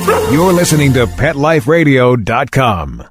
You're listening to PetLifeRadio.com.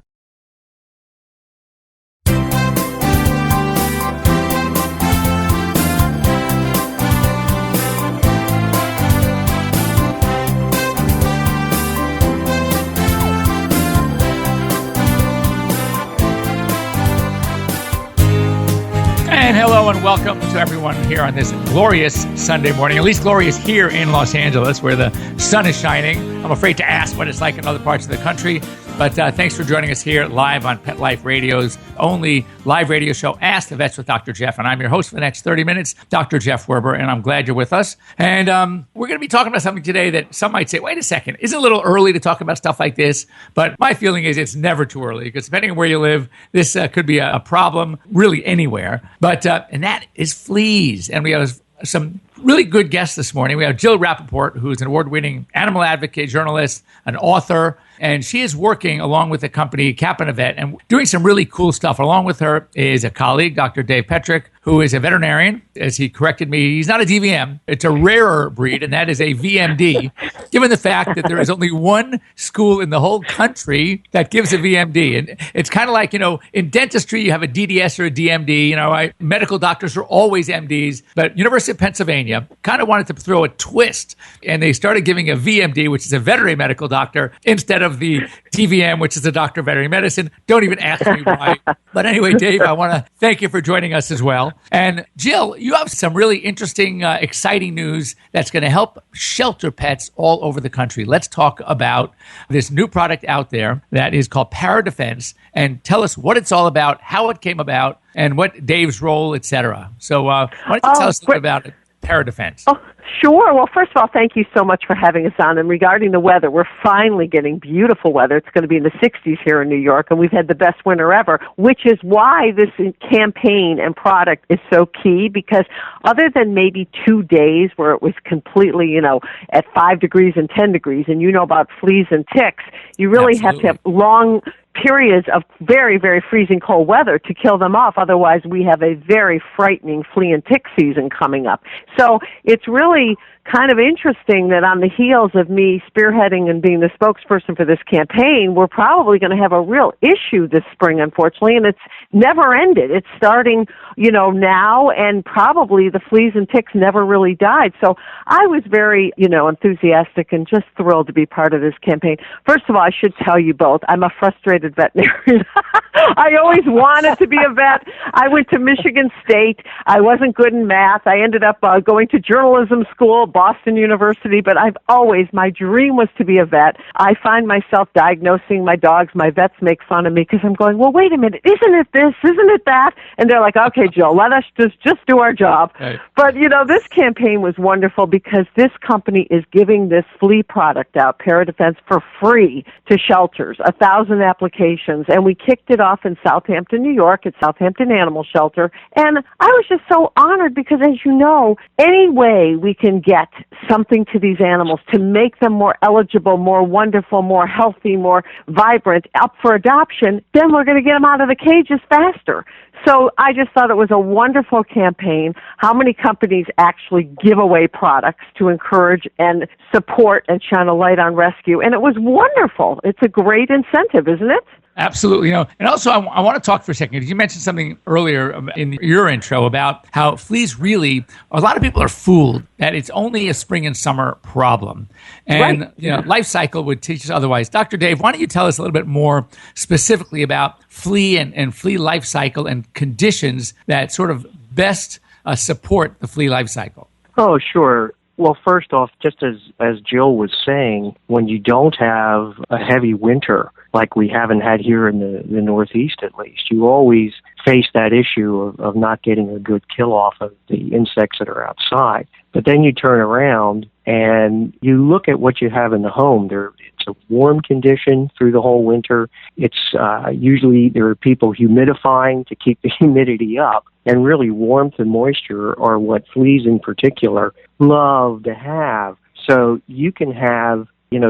And hello and welcome to everyone here on this glorious Sunday morning, at least glorious here in Los Angeles where the sun is shining. I'm afraid to ask what it's like in other parts of the country, but thanks for joining us here live on Pet Life Radio's only live radio show, Ask the Vets with Dr. Jeff. And I'm your host for the next 30 minutes, Dr. Jeff Werber, and I'm glad you're with us. And we're going to be talking about something today that some might say, wait a second, is it a little early to talk about stuff like this? But my feeling is it's never too early because depending on where you live, this could be a problem really anywhere. But and that is fleas. And we have some really good guests this morning. We have Jill Rappaport, who's an award-winning animal advocate, journalist, an author, and she is working along with the company Cap and a Vet and doing some really cool stuff. Along with her is a colleague, Dr. Dave Petrick, who is a veterinarian. As he corrected me, he's not a DVM. It's a rarer breed, and that is a VMD, given the fact that there is only one school in the whole country that gives a VMD. And it's kind of like, in dentistry, you have a DDS or a DMD. Medical doctors are always MDs, but University of Pennsylvania kind of wanted to throw a twist, and they started giving a VMD, which is a veterinary medical doctor, instead of the DVM, which is a doctor of veterinary medicine. Don't even ask me why. But anyway, Dave, I want to thank you for joining us as well. And Jill, you have some really interesting, exciting news that's going to help shelter pets all over the country. Let's talk about this new product out there that is called ParaDefense, and tell us what it's all about, how it came about, and what Dave's role, et cetera. So why don't you tell us a little about it? ParaDefense. Oh, sure. Well, first of all, thank you so much for having us on. And regarding the weather, we're finally getting beautiful weather. It's going to be in the 60s here in New York, and we've had the best winter ever, which is why this campaign and product is so key, because other than maybe 2 days where it was completely, at 5 degrees and 10 degrees, and about fleas and ticks, you really have to have long periods of very, very freezing cold weather to kill them off. Otherwise, we have a very frightening flea and tick season coming up. So it's really kind of interesting that on the heels of me spearheading and being the spokesperson for this campaign, we're probably going to have a real issue this spring, unfortunately, and it's never ended. It's starting, now, and probably the fleas and ticks never really died. So I was very, enthusiastic and just thrilled to be part of this campaign. First of all, I should tell you both, I'm a frustrated veterinarian. I always wanted to be a vet. I went to Michigan State. I wasn't good in math. I ended up going to journalism school, Boston University, but my dream was to be a vet. I find myself diagnosing my dogs. My vets make fun of me because I'm going, well, wait a minute, isn't it this? Isn't it that? And they're like, okay, Jill, let us just do our job. Right. But, this campaign was wonderful because this company is giving this flea product out, ParaDefense, for free to shelters, 1,000 applications. And we kicked it off in Southampton, New York, at Southampton Animal Shelter. And I was just so honored because, as you know, any way we can get something to these animals to make them more eligible, more wonderful, more healthy, more vibrant, up for adoption, then we're going to get them out of the cages faster. So I just thought it was a wonderful campaign. How many companies actually give away products to encourage and support and shine a light on rescue? And it was wonderful. It's a great incentive, isn't it? Absolutely. And also I want to talk for a second. You mentioned something earlier in your intro about how fleas really, a lot of people are fooled that it's only a spring and summer problem. And, right. Life Cycle would teach us otherwise. Dr. Dave, why don't you tell us a little bit more specifically about flea and flea life cycle and conditions that sort of best support the flea life cycle? Oh, sure. Well, first off, just as Jill was saying, when you don't have a heavy winter, like we haven't had here in the Northeast at least, you always face that issue of not getting a good kill off of the insects that are outside. But then you turn around and you look at what you have in the home. It's a warm condition through the whole winter. It's usually there are people humidifying to keep the humidity up. And really warmth and moisture are what fleas in particular love to have. So you can have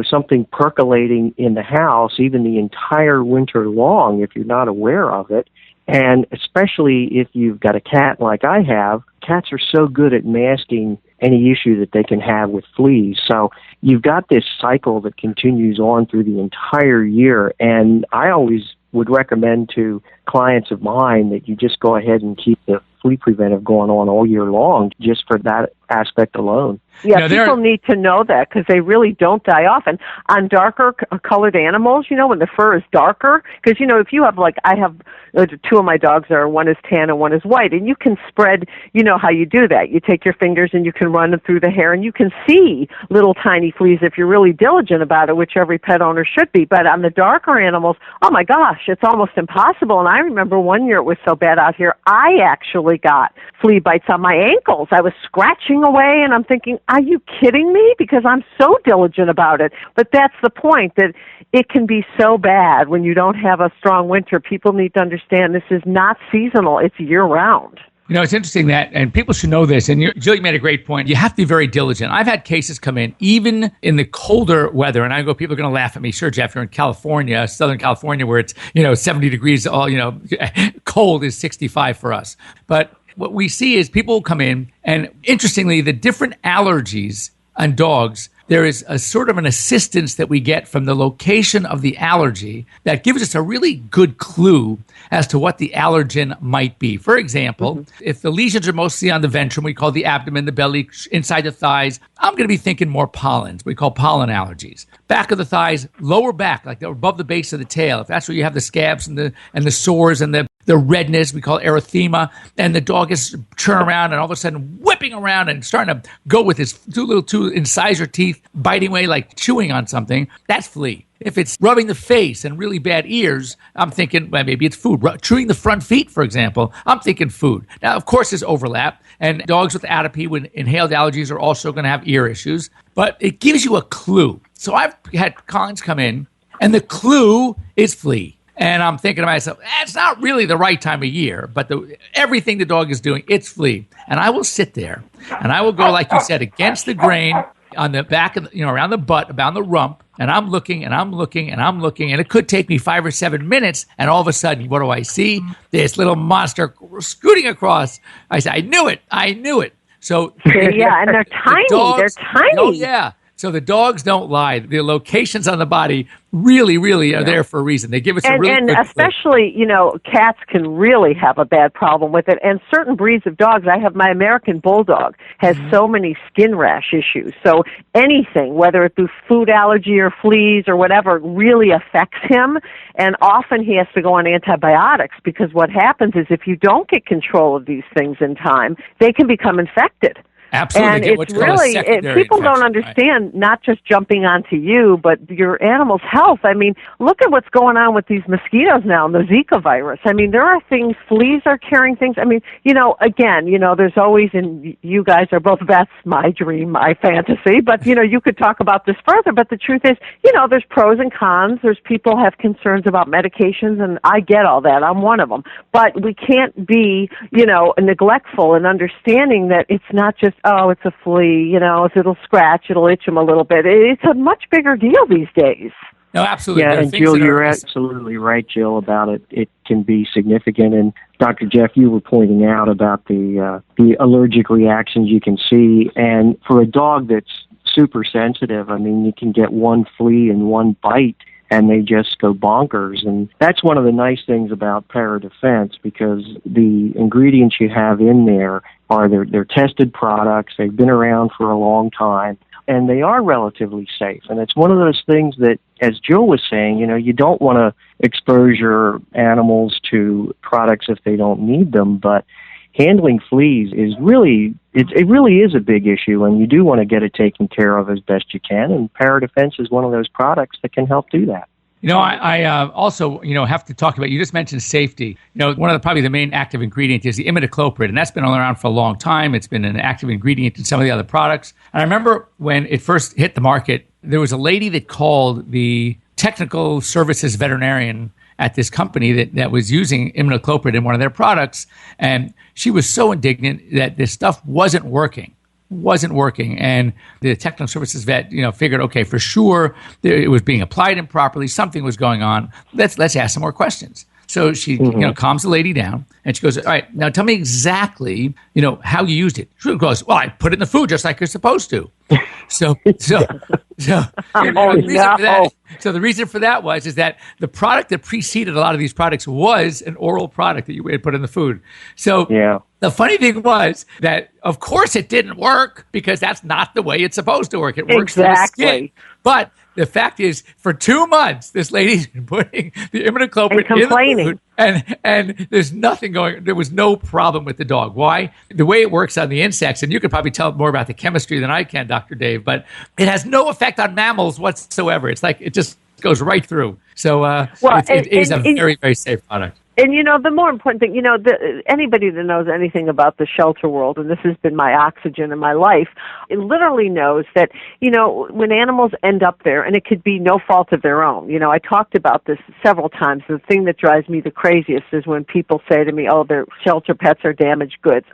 something percolating in the house even the entire winter long if you're not aware of it. And especially if you've got a cat like I have, cats are so good at masking any issue that they can have with fleas. So you've got this cycle that continues on through the entire year, and I always would recommend to clients of mine that you just go ahead and keep the flea preventive going on all year long just for that aspect alone. Yeah, people need to know that because they really don't die off. And on darker colored animals, when the fur is darker, because, if you have, I have two of my dogs one is tan and one is white, and you can spread, how you do that. You take your fingers and you can run them through the hair, and you can see little tiny fleas if you're really diligent about it, which every pet owner should be. But on the darker animals, oh my gosh, it's almost impossible. And I remember one year it was so bad out here, I actually got flea bites on my ankles. I was scratching away, and I'm thinking, are you kidding me? Because I'm so diligent about it. But that's the point, that it can be so bad when you don't have a strong winter. People need to understand this is not seasonal. It's year-round. It's interesting that, and people should know this, and Jill, you made a great point. You have to be very diligent. I've had cases come in, even in the colder weather, and people are going to laugh at me. Sure, Jeff, you're in California, Southern California, where it's, 70 degrees, cold is 65 for us. But what we see is people will come in, and interestingly, the different allergies on dogs, there is a sort of an assistance that we get from the location of the allergy that gives us a really good clue as to what the allergen might be. For example, if the lesions are mostly on the ventrum, we call the abdomen, the belly, inside the thighs, I'm going to be thinking more pollens. We call pollen allergies. Back of the thighs, lower back, like they're above the base of the tail. If that's where you have the scabs and the sores and the redness, we call erythema, and the dog is churning around and all of a sudden whipping around and starting to go with his two incisor teeth, biting away like chewing on something, that's flea. If it's rubbing the face and really bad ears, I'm thinking, well, maybe it's food. Chewing the front feet, for example, I'm thinking food. Now, of course, there's overlap, and dogs with atopy with inhaled allergies are also going to have ear issues, but it gives you a clue. So I've had clients come in, and the clue is flea. And I'm thinking to myself, it's not really the right time of year, but everything the dog is doing, it's flea. And I will sit there, and I will go, like you said, against the grain on the back of, around the butt, around the rump, and I'm looking, and I'm looking, and I'm looking, and it could take me 5 or 7 minutes, and all of a sudden, what do I see? This little monster scooting across. I say, I knew it. So yeah, and they're tiny. They're tiny. Oh, yeah. So the dogs don't lie. The locations on the body really, really are there for a reason. They give us a really good clue. And especially, cats can really have a bad problem with it. And certain breeds of dogs, I have my American Bulldog, has so many skin rash issues. So anything, whether it be food allergy or fleas or whatever, really affects him. And often he has to go on antibiotics because what happens is if you don't get control of these things in time, they can become infected. Absolutely. And it's really, people don't understand not just jumping onto you, but your animal's health. I mean, look at what's going on with these mosquitoes now and the Zika virus. I mean, there are things, fleas are carrying things. I mean, again, there's always, and you guys are both, that's my dream, my fantasy, but, you could talk about this further, but the truth is, there's pros and cons. There's people have concerns about medications, and I get all that. I'm one of them. But we can't be, neglectful in understanding that it's not just, oh, it's a flea, if it'll scratch, it'll itch them a little bit. It's a much bigger deal these days. No, absolutely. Yeah, and Jill, you're absolutely right, Jill, about it. It can be significant. And Dr. Jeff, you were pointing out about the allergic reactions you can see. And for a dog that's super sensitive, I mean, you can get one flea and one bite, and they just go bonkers. And that's one of the nice things about ParaDefense, because the ingredients you have in there are they're tested products. They've been around for a long time, and they are relatively safe. And it's one of those things that, as Jill was saying, you don't want to expose your animals to products if they don't need them, but handling fleas is really, it really is a big issue, and you do want to get it taken care of as best you can, and ParaDefense is one of those products that can help do that. I also, have to talk about, you just mentioned safety. One of probably the main active ingredient is the imidacloprid, and that's been around for a long time. It's been an active ingredient in some of the other products. And I remember when it first hit the market, there was a lady that called the technical services veterinarian at this company that was using imidacloprid in one of their products, and she was so indignant that this stuff wasn't working. And the technical services vet, figured, okay, for sure it was being applied improperly. Something was going on. Let's ask some more questions. So she, calms the lady down, and she goes, all right, now tell me exactly, how you used it. She goes, well, I put it in the food just like you're supposed to. So the reason for that is that the product that preceded a lot of these products was an oral product that you had put in the food. So the funny thing was that, of course, it didn't work because that's not the way it's supposed to work. It works through the skin. But the fact is, for 2 months, this lady's been putting the imidacloprid in the food, and there's nothing going. There was no problem with the dog. Why? The way it works on the insects, and you could probably tell more about the chemistry than I can, Dr. Dave, but it has no effect on mammals whatsoever. It's like it just goes right through. So it is a very, very safe product. And, the more important thing, anybody that knows anything about the shelter world, and this has been my oxygen in my life, it literally knows that, when animals end up there, and it could be no fault of their own. I talked about this several times. The thing that drives me the craziest is when people say to me, oh, their shelter pets are damaged goods.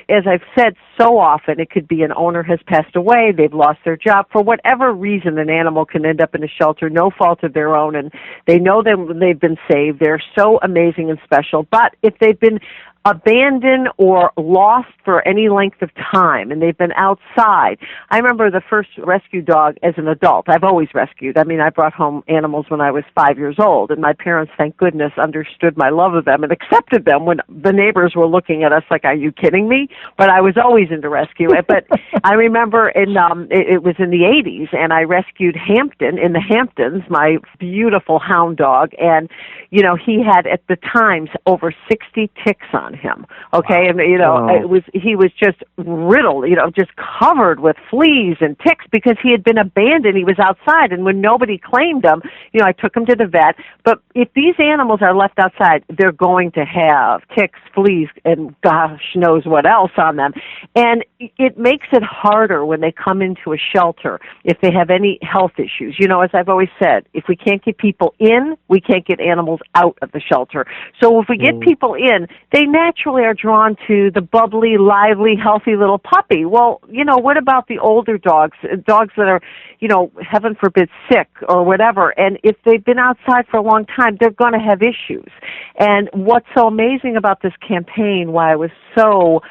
As I've said so often, it could be an owner has passed away, they've lost their job. For whatever reason, an animal can end up in a shelter, no fault of their own, and they know that they've been saved. They're so amazing and special. But if they've been abandoned or lost for any length of time and they've been outside. I remember the first rescue dog as an adult. I've always rescued. I mean, I brought home animals when I was 5 years old, and my parents, thank goodness, understood my love of them and accepted them when the neighbors were looking at us like, are you kidding me? But I was always into rescue. But I remember it was in the 80s, and I rescued Hampton in the Hamptons, my beautiful hound dog, and he had at the time over 60 ticks on him. Okay, wow. And he was just riddled, just covered with fleas and ticks because he had been abandoned. He was outside, and when nobody claimed him, I took him to the vet. But if these animals are left outside, they're going to have ticks, fleas, and gosh knows what else on them. And it makes it harder when they come into a shelter if they have any health issues. As I've always said, if we can't get people in, we can't get animals out of the shelter. So if we get people in, they naturally are drawn to the bubbly, lively, healthy little puppy. Well, what about the older dogs that are, heaven forbid, sick or whatever? And if they've been outside for a long time, they're going to have issues. And what's so amazing about this campaign, why I was so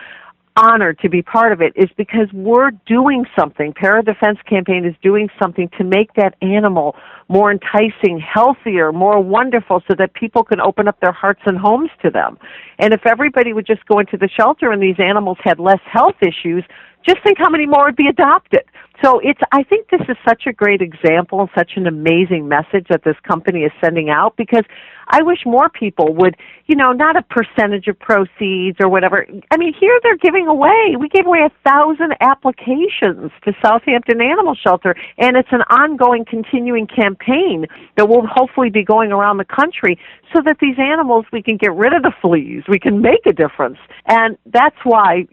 honored to be part of it, is because we're doing something. ParaDefense campaign is doing something to make that animal more enticing, healthier, more wonderful, so that people can open up their hearts and homes to them. And if everybody would just go into the shelter and these animals had less health issues, just think how many more would be adopted. So I think this is such a great example and such an amazing message that this company is sending out, because I wish more people would, not a percentage of proceeds or whatever. I mean, here they're giving away. We gave away 1,000 applications to Southampton Animal Shelter, and it's an ongoing, continuing campaign that will hopefully be going around the country so that these animals, we can get rid of the fleas. We can make a difference. And that's why,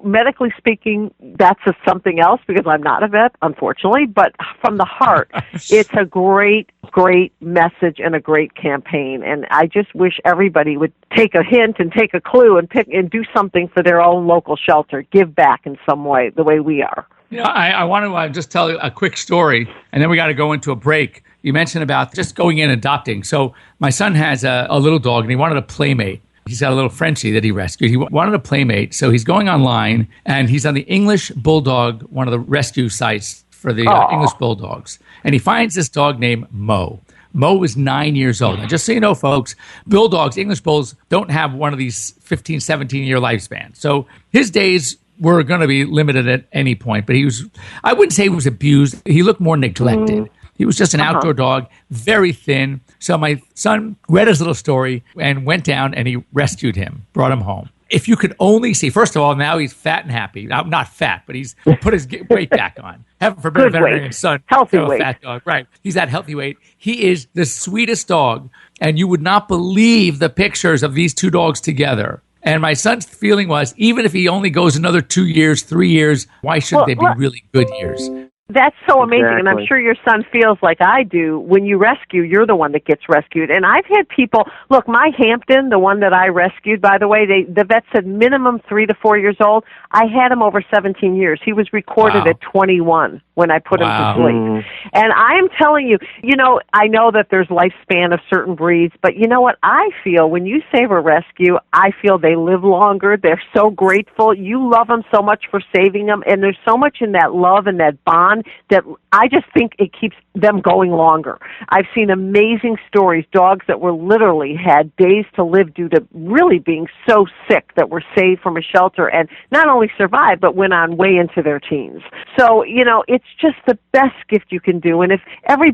medically speaking, that's something else, because I'm not a vet, unfortunately, but from the heart, it's a great, great message and a great campaign. And I just wish everybody would take a hint and take a clue and do something for their own local shelter, give back in some way, the way we are. I want to just tell you a quick story, and then we got to go into a break. You mentioned about just going in and adopting. So my son has a little dog, and he wanted a playmate. He's got a little Frenchie that he rescued. He wanted a playmate, so he's going online, and he's on the English Bulldog, one of the rescue sites for the English Bulldogs. And he finds this dog named Mo. Mo is 9 years old. Now, just so you know, folks, Bulldogs, English Bulls, don't have one of these 15, 17-year lifespans. So his days were going to be limited at any point. But I wouldn't say he was abused. He looked more neglected. He was just an outdoor dog, very thin. So my son read his little story and went down and he rescued him, brought him home. If you could only see, first of all, now he's fat and happy. Not fat, but he's put his weight back on. Heaven forbid a veterinarian's son. Healthy weight. A fat dog. Right. He's at healthy weight. He is the sweetest dog. And you would not believe the pictures of these two dogs together. And my son's feeling was, even if he only goes another 2 years, 3 years, why shouldn't they be really good years? That's so amazing, and I'm sure your son feels like I do. When you rescue, you're the one that gets rescued. And I've had people, look, my Hampton, the one that I rescued, by the way, the vet said minimum 3 to 4 years old. I had him over 17 years. He was recorded at 21 when I put them to sleep. And I'm telling you, I know that there's lifespan of certain breeds, but you know what? I feel when you save a rescue, I feel they live longer. They're so grateful. You love them so much for saving them, and there's so much in that love and that bond that I just think it keeps them going longer. I've seen amazing stories, dogs that were literally had days to live due to really being so sick that were saved from a shelter and not only survived, but went on way into their teens. So, it's just the best gift you can do. And if every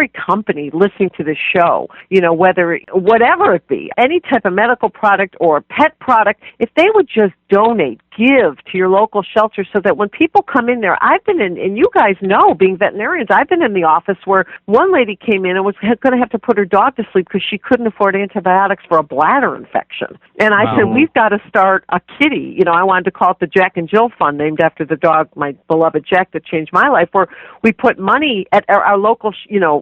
company listening to this show, whatever it be, any type of medical product or pet product, if they would just donate, give to your local shelter so that when people come in there, I've been in, and you guys know, being veterinarians, I've been in the office where one lady came in and was going to have to put her dog to sleep because she couldn't afford antibiotics for a bladder infection. And I said, we've got to start a kitty. I wanted to call it the Jack and Jill Fund, named after the dog, my beloved Jack, that changed my life, where we put money at our local,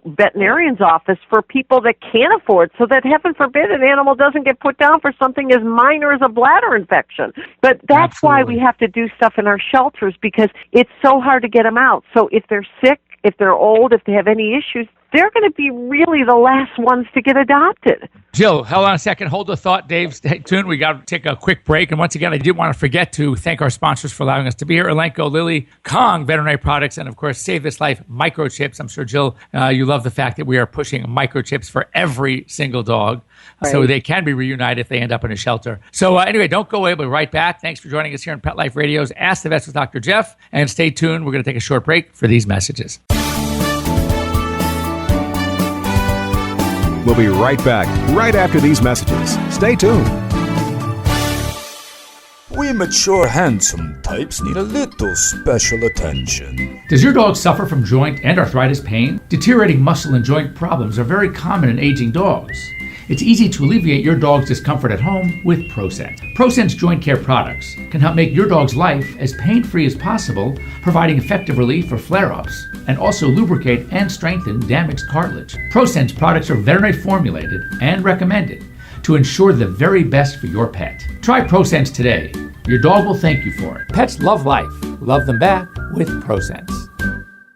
veterinarian's office for people that can't afford, so that, heaven forbid, an animal doesn't get put down for something as minor as a bladder infection. But that's why we have to do stuff in our shelters, because it's so hard to get them out. So if they're sick, if they're old, if they have any issues, they're going to be really the last ones to get adopted. Jill, hold on a second. Hold the thought. Dave, stay tuned. We got to take a quick break. And once again, I did want to forget to thank our sponsors for allowing us to be here. Elanco, Lilly, Kong Veterinary Products, and of course, Save This Life Microchips. I'm sure, Jill, you love the fact that we are pushing microchips for every single dog. Right. So they can be reunited if they end up in a shelter. So anyway, don't go away. We'll be right back. Thanks for joining us here on Pet Life Radio's Ask the Vets with Dr. Jeff. And stay tuned. We're going to take a short break for these messages. We'll be right back, right after these messages. Stay tuned. We mature, handsome types need a little special attention. Does your dog suffer from joint and arthritis pain? Deteriorating muscle and joint problems are very common in aging dogs. It's easy to alleviate your dog's discomfort at home with Prosense. Prosense joint care products can help make your dog's life as pain-free as possible, providing effective relief for flare-ups, and also lubricate and strengthen damaged cartilage. Prosense products are veterinary formulated and recommended to ensure the very best for your pet. Try Prosense today. Your dog will thank you for it. Pets love life. Love them back with Prosense.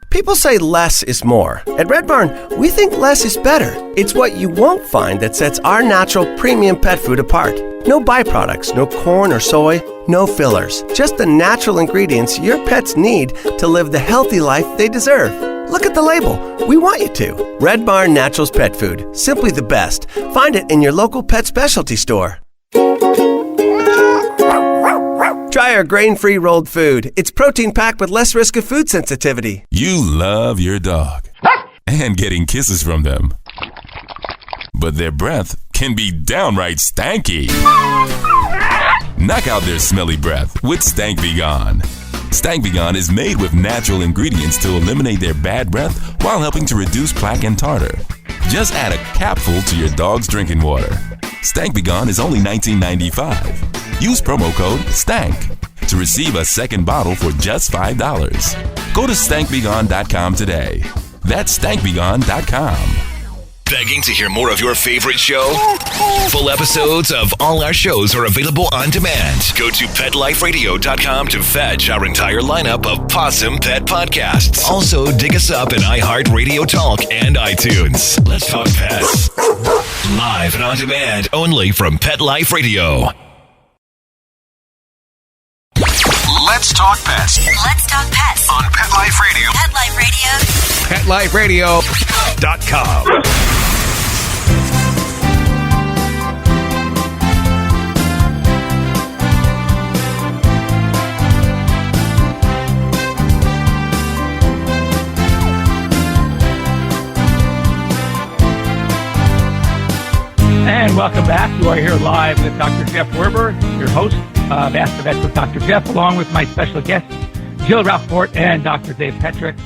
People say less is more. At Red Barn, we think less is better. It's what you won't find that sets our natural premium pet food apart. No byproducts, no corn or soy, no fillers. Just the natural ingredients your pets need to live the healthy life they deserve. Look at the label. We want you to. Red Barn Naturals Pet Food. Simply the best. Find it in your local pet specialty store. Try our grain-free rolled food. It's protein-packed with less risk of food sensitivity. You love your dog and getting kisses from them. But their breath can be downright stanky. Knock out their smelly breath with Stank Be Gone. Stank Be Gone is made with natural ingredients to eliminate their bad breath while helping to reduce plaque and tartar. Just add a capful to your dog's drinking water. Stank Be Gone is only $19.95. Use promo code STANK to receive a second bottle for just $5. Go to stankbegone.com today. That's stankbegone.com. Begging to hear more of your favorite show? Full episodes of all our shows are available on demand. Go to PetLifeRadio.com to fetch our entire lineup of Possum Pet podcasts. Also, dig us up in iHeartRadio Talk and iTunes. Let's talk pets. Live and on demand only from Pet Life Radio. Let's talk pets. Let's talk pets On Pet Life Radio. Pet Life Radio. PetLifeRadio.com. And welcome back. You are here live with Dr. Jeff Werber, your host of Ask the Vets with Dr. Jeff, along with my special guests, Jill Rappaport and Dr. Dave Petrick.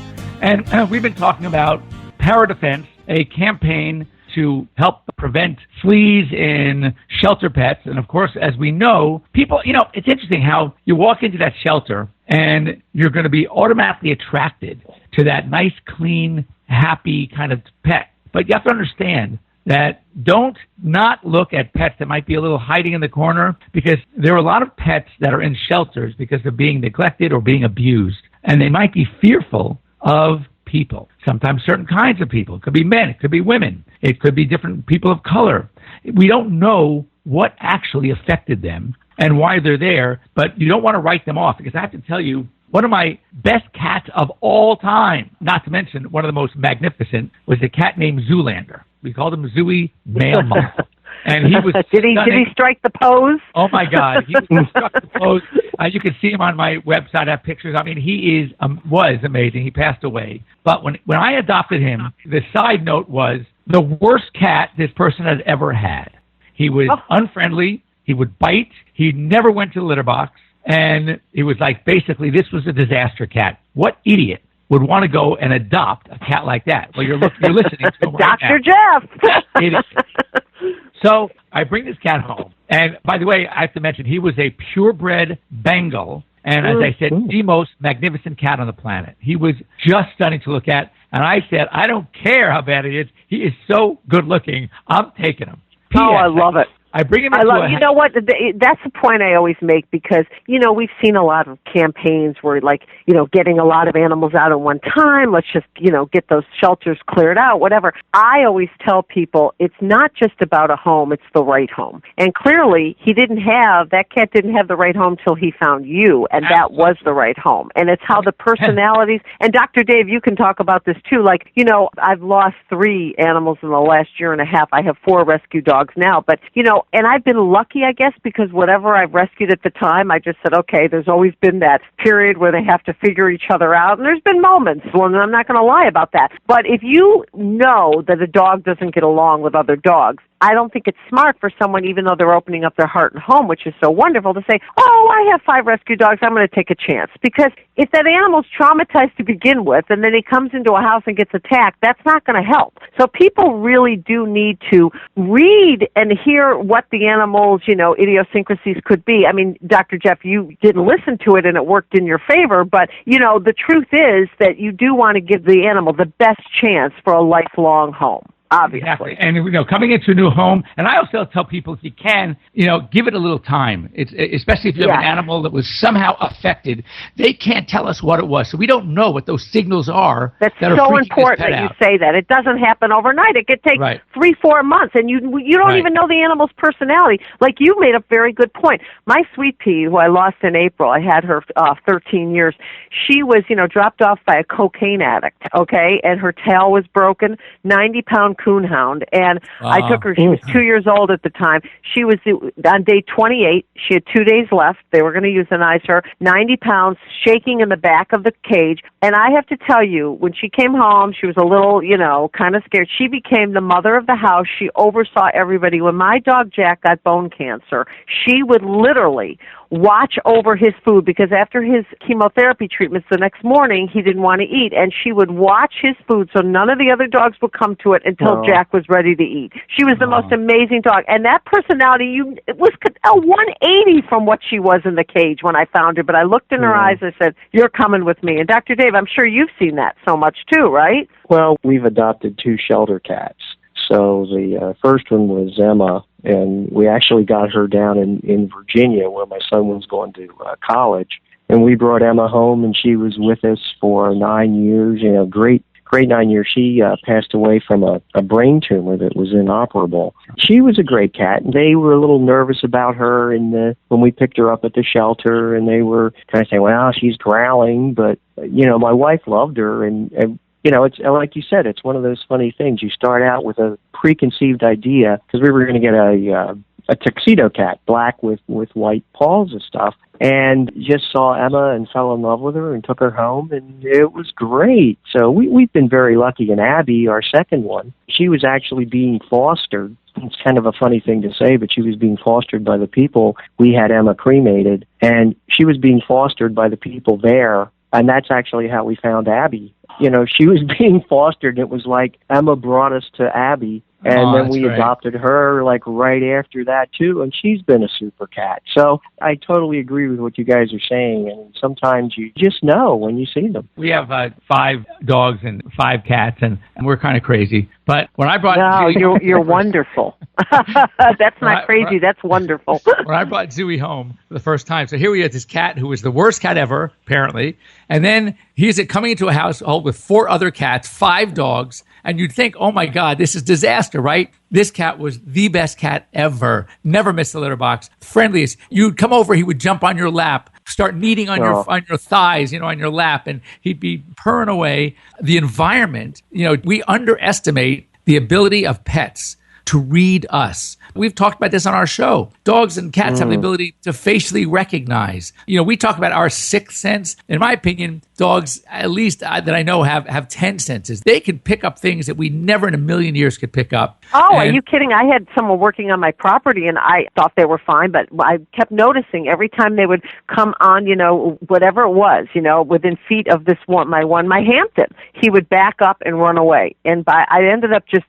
And we've been talking about ParaDefense, a campaign to help prevent fleas in shelter pets. And of course, as we know, people, it's interesting how you walk into that shelter and you're going to be automatically attracted to that nice, clean, happy kind of pet. But you have to understand that don't not look at pets that might be a little hiding in the corner, because there are a lot of pets that are in shelters because of being neglected or being abused. And they might be fearful of people, sometimes certain kinds of people. It could be men, it could be women, it could be different people of color. We don't know what actually affected them and why they're there, but you don't want to write them off, because I have to tell you, one of my best cats of all time, not to mention one of the most magnificent, was a cat named Zoolander. We called him Zooey Male Model. And he was did he strike the pose? Oh my God, he struck the pose. You can see him on my website. I have pictures. I mean, he was amazing. He passed away. But when I adopted him, the side note was the worst cat this person had ever had. He was unfriendly. He would bite. He never went to the litter box. And it was like, basically, this was a disaster cat. What idiot would want to go and adopt a cat like that? Well, you're listening to him right Dr. now. Jeff. Idiot. So I bring this cat home. And by the way, I have to mention, he was a purebred Bengal. And as I said, the most magnificent cat on the planet. He was just stunning to look at. And I said, I don't care how bad he is. He is so good looking. I'm taking him. Oh, I love it. I bring him you know what? That's the point I always make, because, we've seen a lot of campaigns where, getting a lot of animals out at one time, let's just, get those shelters cleared out, whatever. I always tell people it's not just about a home, it's the right home. And clearly, that cat didn't have the right home till he found you, and that was the right home. And it's how the personalities, and Dr. Dave, you can talk about this too, I've lost 3 animals in the last year and a half. I have 4 rescue dogs now, but, and I've been lucky, I guess, because whatever I've rescued at the time, I just said, okay, there's always been that period where they have to figure each other out, and there's been moments when I'm not going to lie about that. But if you know that a dog doesn't get along with other dogs, I don't think it's smart for someone, even though they're opening up their heart and home, which is so wonderful, to say, I have 5 rescue dogs, I'm going to take a chance. Because if that animal's traumatized to begin with, and then he comes into a house and gets attacked, that's not going to help. So people really do need to read and hear what the animal's, idiosyncrasies could be. I mean, Dr. Jeff, you didn't listen to it and it worked in your favor, but, the truth is that you do want to give the animal the best chance for a lifelong home. Obviously. Exactly. And, coming into a new home, and I also tell people, if you can, give it a little time. It's especially if you have an animal that was somehow affected. They can't tell us what it was, so we don't know what those signals are. That's that so important that you say that. It doesn't happen overnight. It could take 3-4 months, and you don't even know the animal's personality. Like you made a very good point. My sweet pea, who I lost in April, I had her 13 years. She was, dropped off by a cocaine addict, okay, and her tail was broken, 90-pound coonhound, and I took her. She was 2 years old at the time. She was on day 28. She had 2 days left. They were going to euthanize her. 90 pounds, shaking in the back of the cage. And I have to tell you, when she came home, she was a little, kind of scared. She became the mother of the house. She oversaw everybody. When my dog Jack got bone cancer, she would literally watch over his food, because after his chemotherapy treatments the next morning, he didn't want to eat, and she would watch his food so none of the other dogs would come to it until Jack was ready to eat. She was the most amazing dog, and that personality, it was a 180 from what she was in the cage when I found her, but I looked in her eyes and I said, you're coming with me. And Dr. Dave, I'm sure you've seen that so much too, right? Well, we've adopted 2 shelter cats. So the first one was Emma, and we actually got her down in Virginia where my son was going to college. And we brought Emma home, and she was with us for 9 years, great 9 years. She passed away from a brain tumor that was inoperable. She was a great cat, and they were a little nervous about her when we picked her up at the shelter, and they were kind of saying, well, she's growling, but, my wife loved her, and it's like you said, it's one of those funny things. You start out with a preconceived idea, because we were going to get a tuxedo cat, black with white paws and stuff, and just saw Emma and fell in love with her and took her home, and it was great. So we've been very lucky. And Abby, our second one, she was actually being fostered. It's kind of a funny thing to say, but she was being fostered by the people. We had Emma cremated, and she was being fostered by the people there. And that's actually how we found Abby. She was being fostered. It was like Emma brought us to Abby, and then we adopted her right after that too, and she's been a super cat. So I totally agree with what you guys are saying, and sometimes you just know when you see them. We have 5 dogs and 5 cats, and we're kind of crazy. But when I brought you're wonderful. That's not crazy. That's wonderful. When I brought Zooey home for the first time, so here we had this cat who was the worst cat ever, apparently, and then He's coming into a household with 4 other cats, 5 dogs, and you'd think, oh my God, this is disaster, right? This cat was the best cat ever. Never missed the litter box. Friendliest. You'd come over, he would jump on your lap, start kneading on your thighs, on your lap, and he'd be purring away. The environment, we underestimate the ability of pets to read us. We've talked about this on our show. Dogs and cats have the ability to facially recognize. We talk about our 6th sense. In my opinion, dogs, at least that I know, have 10 senses. They can pick up things that we never in a million years could pick up. Oh, are you kidding? I had someone working on my property, and I thought they were fine, but I kept noticing every time they would come on, whatever it was, within feet of this my Hampton, he would back up and run away. And I ended up just,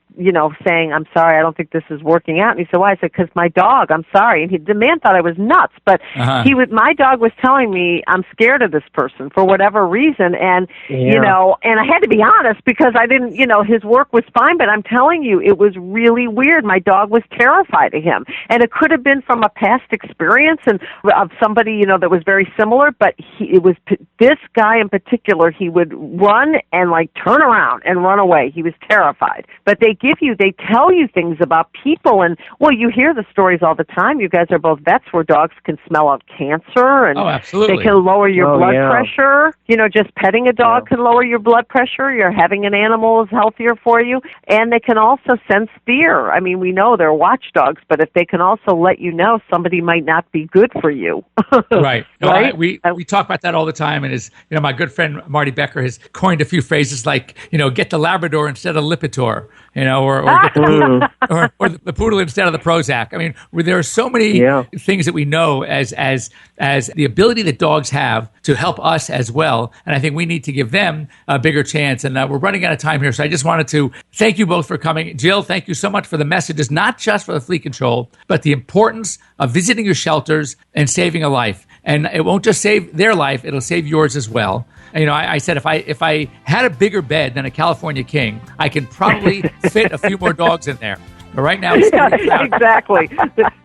saying, I'm sorry, I don't think this is working out. And he said, why? I said, because my dog, I'm sorry. And the man thought I was nuts, but my dog was telling me, I'm scared of this person for whatever reason. And, and I had to be honest because I didn't, his work was fine, but I'm telling you, it was really weird. My dog was terrified of him. And it could have been from a past experience and of somebody, that was very similar, but this guy in particular, he would run and turn around and run away. He was terrified. But they tell you things about people, and you hear the stories all the time. You guys are both vets where dogs can smell out cancer, and absolutely. They can lower your blood pressure. Just petting a dog can lower your blood pressure. You're having an animal is healthier for you, and they can also sense fear. I mean, we know they're watchdogs, but if they can also let you know somebody might not be good for you. Right. Right? We talk about that all the time, and my good friend Marty Becker has coined a few phrases like, get the Labrador instead of Lipitor, or get the poodle instead of the Prozac. I mean, there are so many things that we know as the ability that dogs have to help us as well, and I think we need to give them a bigger chance. And we're running out of time here, so I just wanted to thank you both for coming. Jill, thank you so much for the messages, not just for the flea control, but the importance of visiting your shelters and saving a life. And it won't just save their life, it'll save yours as well. And, I said if I had a bigger bed than a California king, I can probably fit a few more dogs in there. But right now, it's exactly.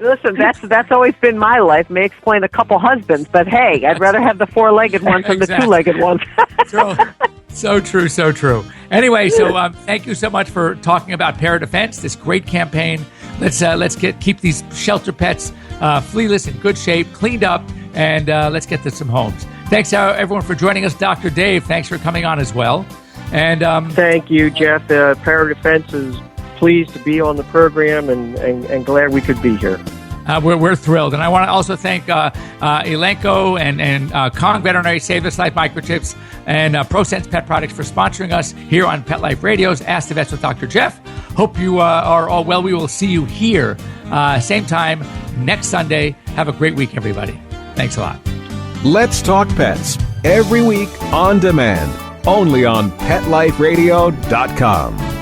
Listen, that's always been my life. May explain a couple husbands, but hey, I'd rather have the 4-legged ones than the 2-legged ones. So true, so true. Anyway, so thank you so much for talking about ParaDefense, this great campaign. Let's keep these shelter pets flealess, in good shape, cleaned up, and let's get to some homes. Thanks, everyone, for joining us. Dr. Dave, thanks for coming on as well. And thank you, Jeff. ParaDefense is pleased to be on the program and glad we could be here. We're thrilled. And I want to also thank Elanco and Kong Veterinary Save This Life Microchips and Prosense Pet Products for sponsoring us here on Pet Life Radio's Ask the Vets with Dr. Jeff. Hope you are all well. We will see you here same time next Sunday. Have a great week, everybody. Thanks a lot. Let's Talk Pets, every week on demand, only on PetLifeRadio.com.